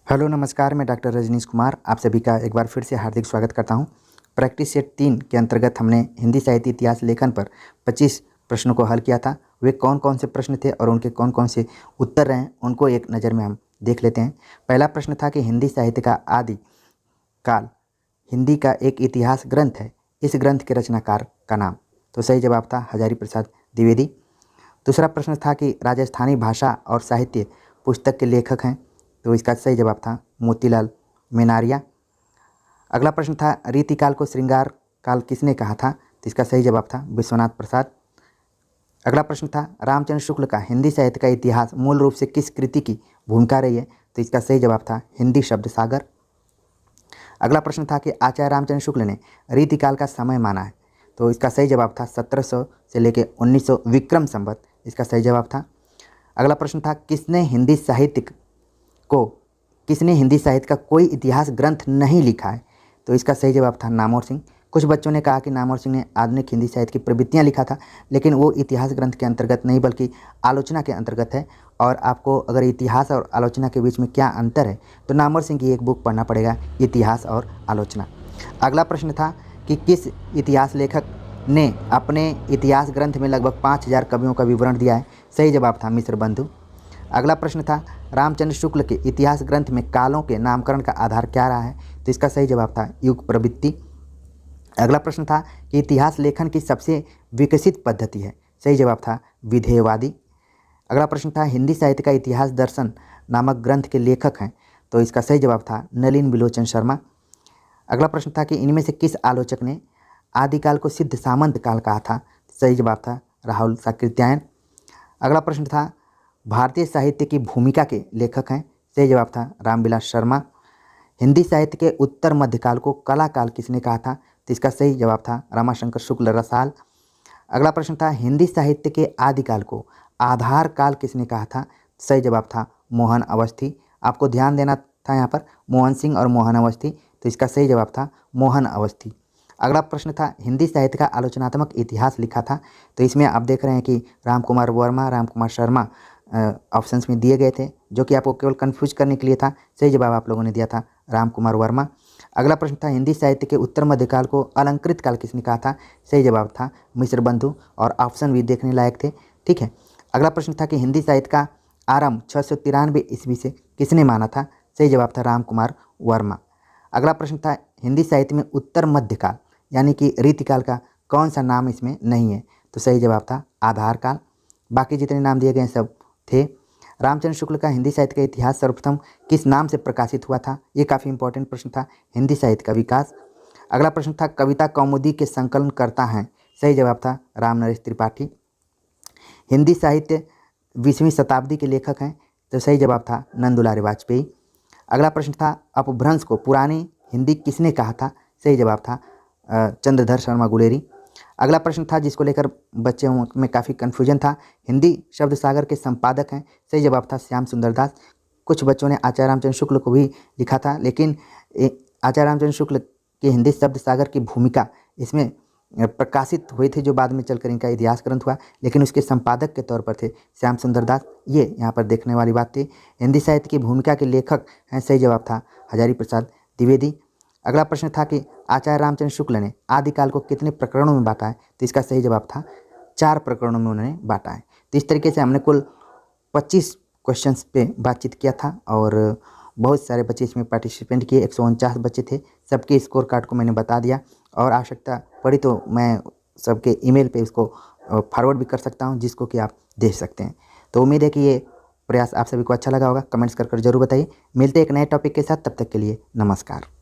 Hello नमस्कार, मैं doctor Rajneesh Kumar आप सभी का एक बार फिर से हार्दिक स्वागत करता हूं। प्रैक्टिस सेट 3 के अंतर्गत हमने हिंदी साहित्य इतिहास लेखन पर 25 प्रश्नों को हल किया था। वे कौन कौन से प्रश्न थे और उनके कौन कौन से उत्तर रहे उनको एक नज़र में हम देख लेते हैं। पहला प्रश्न था कि हिंदी साहित्य का आदि काल हिंदी का एक इतिहास ग्रंथ है, इस ग्रंथ के रचनाकार का नाम। तो सही जवाब था हजारी प्रसाद द्विवेदी। दूसरा प्रश्न था कि राजस्थानी भाषा और साहित्य पुस्तक के लेखक हैं, तो इसका सही जवाब था मोतीलाल मेनारिया। अगला प्रश्न था रीतिकाल को श्रृंगार काल किसने कहा था, तो इसका सही जवाब था विश्वनाथ प्रसाद। अगला प्रश्न था रामचंद्र शुक्ल का हिंदी साहित्य का इतिहास मूल रूप से किस कृति की भूमिका रही है, तो इसका सही जवाब था हिंदी शब्द सागर। अगला प्रश्न था कि आचार्य रामचंद्र शुक्ल ने रीतिकाल का समय माना है, तो इसका सही जवाब था 1700 से लेकर 1900 विक्रम संवत, इसका सही जवाब था। अगला प्रश्न था किसने हिंदी साहित्य का कोई इतिहास ग्रंथ नहीं लिखा है, तो इसका सही जवाब था नामवर सिंह। कुछ बच्चों ने कहा कि नामवर सिंह ने आधुनिक हिंदी साहित्य की प्रवृत्तियाँ लिखा था, लेकिन वो इतिहास ग्रंथ के अंतर्गत नहीं बल्कि आलोचना के अंतर्गत है। और आपको अगर इतिहास और आलोचना के बीच में क्या अंतर है, तो नामवर सिंह की एक बुक पढ़ना पड़ेगा, इतिहास और आलोचना। अगला प्रश्न था कि किस इतिहास लेखक ने अपने इतिहास ग्रंथ में लगभग 5000 कवियों का विवरण दिया है, सही जवाब था मिश्र बंधु। अगला प्रश्न था रामचंद्र शुक्ल के इतिहास ग्रंथ में कालों के नामकरण का आधार क्या रहा है, तो इसका सही जवाब था युग प्रवृत्ति। अगला प्रश्न था कि इतिहास लेखन की सबसे विकसित पद्धति है, सही जवाब था विधेयवादी। अगला प्रश्न था हिंदी साहित्य का इतिहास दर्शन नामक ग्रंथ के लेखक हैं, तो इसका सही जवाब था नलिन बिलोचन शर्मा। अगला प्रश्न था कि इनमें से किस आलोचक ने आदिकाल को सिद्ध सामंत काल कहा था, सही जवाब था राहुल साकृत्यायन। अगला प्रश्न था भारतीय साहित्य की भूमिका के लेखक हैं, सही जवाब था रामविलास शर्मा। हिंदी साहित्य के उत्तर मध्यकाल को कला काल किसने कहा था, तो इसका सही जवाब था रमाशंकर शुक्ल रसाल। अगला प्रश्न था हिंदी साहित्य के आदिकाल को आधार काल किसने कहा था, सही जवाब था मोहन अवस्थी। आपको ध्यान देना था यहाँ पर मोहन सिंह और मोहन अवस्थी, तो इसका सही जवाब था मोहन अवस्थी। अगला प्रश्न था हिंदी साहित्य का आलोचनात्मक इतिहास लिखा था, तो इसमें आप देख रहे हैं कि राम कुमार वर्मा, राम कुमार शर्मा ऑप्शंस में दिए गए थे, जो कि आपको केवल कंफ्यूज करने के लिए था। सही जवाब आप लोगों ने दिया था राम कुमार वर्मा। अगला प्रश्न था हिंदी साहित्य के उत्तर मध्यकाल को अलंकृत काल किसने कहा था, सही जवाब था मिश्र बंधु, और ऑप्शन भी देखने लायक थे। ठीक है। अगला प्रश्न था कि हिंदी साहित्य का आरंभ 693 ईस्वी से किसने माना था, सही जवाब था राम कुमार वर्मा। अगला प्रश्न था हिंदी साहित्य में उत्तर मध्यकाल यानी कि रीतिकाल का कौन सा नाम इसमें नहीं है, तो सही जवाब था आधार काल। बाकी जितने नाम दिए गए सब थे। रामचंद्र शुक्ल का हिंदी साहित्य का इतिहास सर्वप्रथम किस नाम से प्रकाशित हुआ था, ये काफ़ी इंपॉर्टेंट प्रश्न था, हिंदी साहित्य का विकास। अगला प्रश्न था कविता कौमुदी के संकलन करता हैं, सही जवाब था रामनरेश त्रिपाठी। हिंदी साहित्य 20वीं शताब्दी के लेखक हैं, तो सही जवाब था नंदुलारे वाजपेयी। अगला प्रश्न था अपभ्रंश को पुरानी हिंदी किसने कहा था, सही जवाब था चंद्रधर शर्मा गुलेरी। अगला प्रश्न था जिसको लेकर बच्चों में काफ़ी कन्फ्यूजन था, हिंदी शब्द सागर के संपादक हैं, सही जवाब था श्याम सुंदर दास। कुछ बच्चों ने आचार्य रामचंद्र शुक्ल को भी लिखा था, लेकिन आचार्य रामचंद्र शुक्ल के हिंदी शब्द सागर की भूमिका इसमें प्रकाशित हुए थे, जो बाद में चलकर इनका इतिहास ग्रंथ हुआ, लेकिन उसके संपादक के तौर पर थे श्याम सुंदर दास। ये यहाँ पर देखने वाली बात थी। हिंदी साहित्य की भूमिका के लेखक हैं, सही जवाब था हजारी प्रसाद द्विवेदी। अगला प्रश्न था कि आचार्य रामचंद्र शुक्ल ने आदिकाल को कितने प्रकरणों में बांटा है, तो इसका सही जवाब था 4 प्रकरणों में उन्होंने बांटा है। तो इस तरीके से हमने कुल 25 क्वेश्चंस पे बातचीत किया था, और बहुत सारे बच्चे इसमें पार्टिसिपेंट किए, 149 बच्चे थे। सबके स्कोर कार्ड को मैंने बता दिया, और आवश्यकता पड़ी तो मैं सबके ईमेल पे उसको फॉरवर्ड भी कर सकता हूँ, जिसको कि आप देख सकते हैं। तो उम्मीद है कि ये प्रयास आप सभी को अच्छा लगा होगा। कमेंट्स कर जरूर बताइए। मिलते हैं एक नए टॉपिक के साथ, तब तक के लिए नमस्कार।